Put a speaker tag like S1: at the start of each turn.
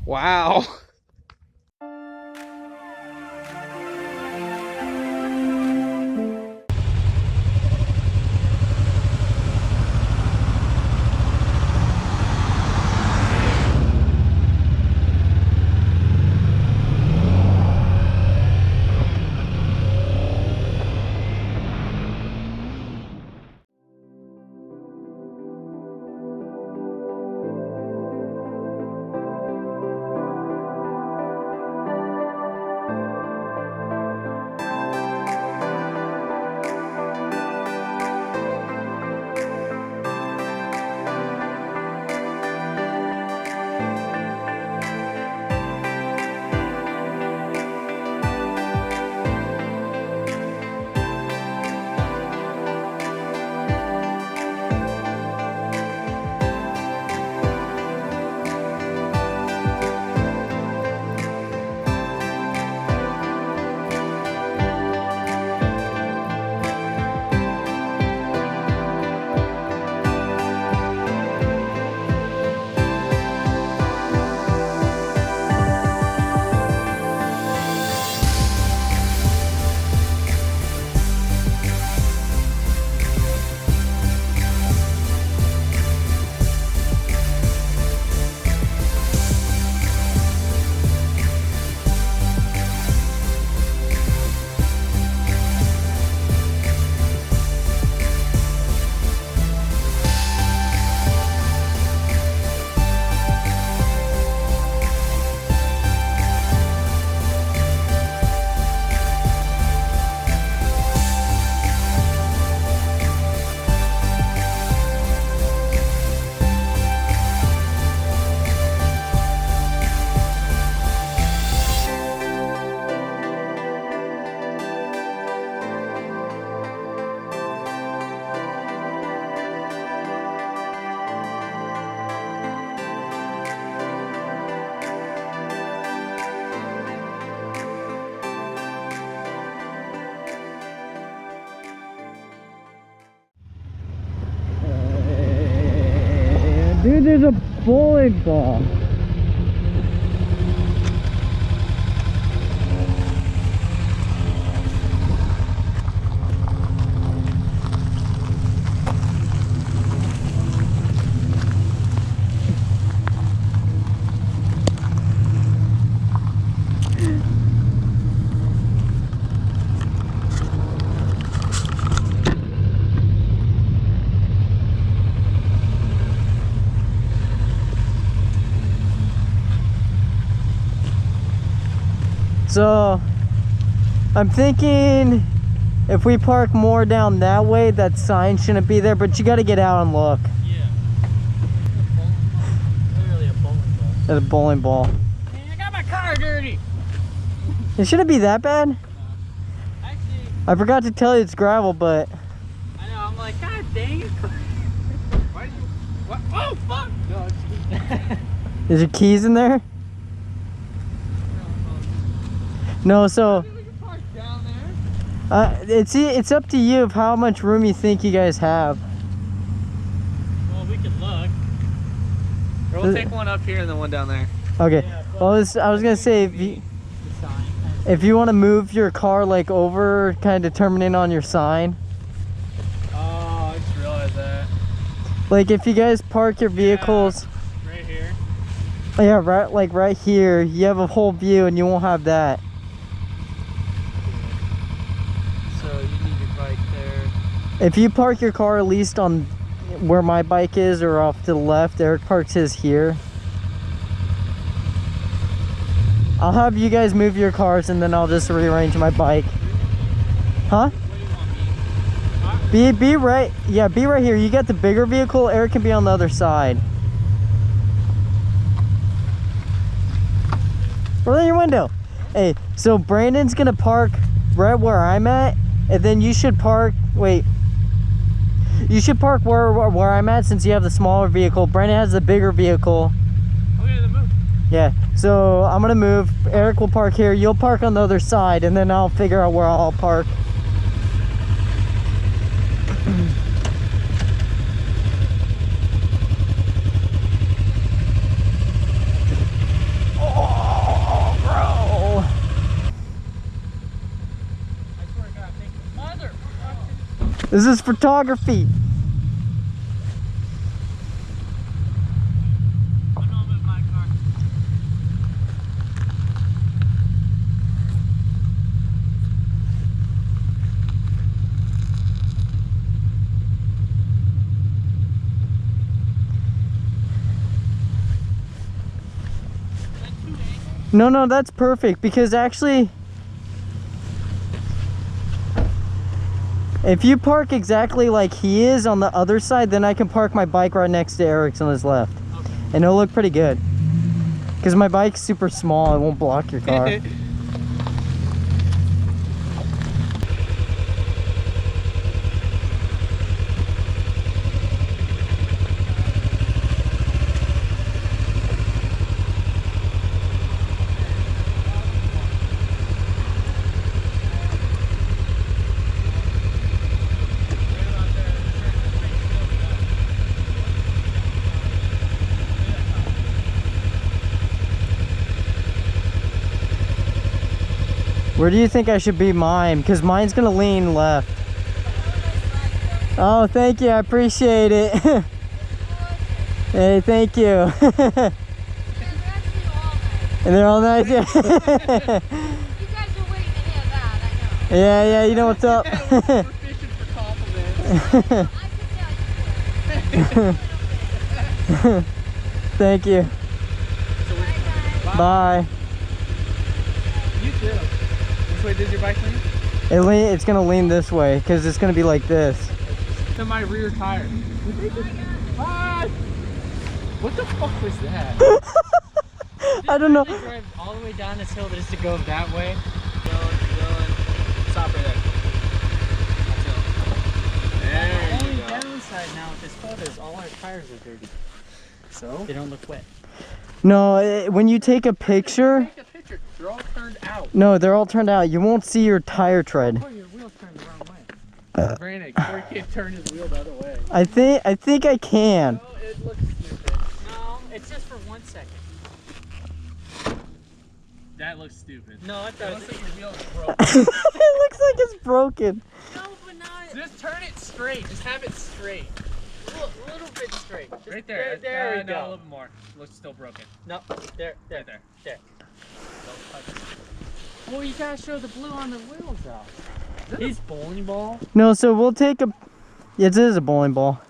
S1: Wow. Dude, there's a bowling ball. So I'm thinking if we park more down that way, that sign shouldn't be there, but you got to get out and look.
S2: Yeah. Literally a bowling ball.
S1: At a bowling ball.
S2: Man, I got my car dirty.
S1: It shouldn't be that bad.
S2: Actually,
S1: I forgot to tell you it's gravel, but
S2: I know, I'm like, God dang it. Why did you, what? Oh, fuck! No, it's
S1: is your keys in there? No, so
S2: we can park down there.
S1: it's up to you of how much room you think you guys have.
S2: Well, we can look. Or we'll take one up here and then one down there.
S1: Okay.
S2: Yeah,
S1: Well, I was gonna say if you want to move your car like over, kind of determining on your sign.
S2: Oh, I just realized that.
S1: Like if you guys park your vehicles,
S2: Right here.
S1: yeah, right, like right here, you have a whole view, and you won't have that.
S2: So you need your bike there.
S1: If you park your car at least on where my bike is or off to the left, Eric parks his here. I'll have you guys move your cars and then I'll just rearrange my bike. Huh?
S2: What do you want me?
S1: Be right, yeah, be right here. You got the bigger vehicle, Eric can be on the other side. Roll in your window. Hey, so Brandon's gonna park right where I'm at, and then you should park, wait. You should park where I'm at since you have the smaller vehicle. Brandon has the bigger vehicle.
S2: Okay, then move.
S1: Yeah, so I'm gonna move. Eric will park here. You'll park on the other side, and then I'll figure out where I'll park. This is photography.
S2: I'm home in my car.
S1: No, no, that's perfect because actually, if you park exactly like he is on the other side, then I can park my bike right next to Eric's on his left.
S2: Okay.
S1: And it'll look pretty good. Because my bike's super small, it won't block your car. Where do you think I should be mine? Because mine's gonna lean left. Oh, thank you, I appreciate it. Hey, thank you. And they're all nice, yeah.
S3: You guys are waiting to hear that, I know.
S1: Yeah, yeah, you know what's up.
S2: We're fishing for compliments.
S3: I could tell you.
S1: Thank you.
S2: So we're,
S1: Bye.
S2: You too. Which way did your bike lean?
S1: It's gonna lean this way because it's gonna be like this.
S2: To my rear tire. What? What the fuck was that?
S1: I don't know.
S2: Did you really drive all the way down this hill just to go that way? Going. Stop right there. There
S4: The only
S2: you go.
S4: downside now with this photo is all our tires are dirty.
S2: So?
S4: They don't look wet.
S1: No, when you take a picture,
S2: Take a picture. They're all turned out.
S1: no, they're all turned out. You won't see your tire tread.
S4: Oh, your wheels turned the wrong way.
S2: Brandon, Corey can't turn his wheel the other way.
S1: I think I can.
S2: Oh, it looks stupid.
S4: No, it's just for 1 second.
S2: That looks stupid.
S4: No, it
S2: It
S4: doesn't.
S2: looks like your wheel is broken.
S1: It looks like it's broken.
S4: No, but not
S2: Just turn it straight. Just have it straight.
S4: a little bit straight. Just
S2: Right there.
S4: There we
S2: No, a
S4: go.
S2: little bit more. Looks still broken.
S4: No, there.
S2: Right there.
S4: There.
S2: Don't touch it.
S4: Well, you gotta show the blue on the wheels out. His bowling ball.
S1: No, so we'll take a. It is a bowling ball.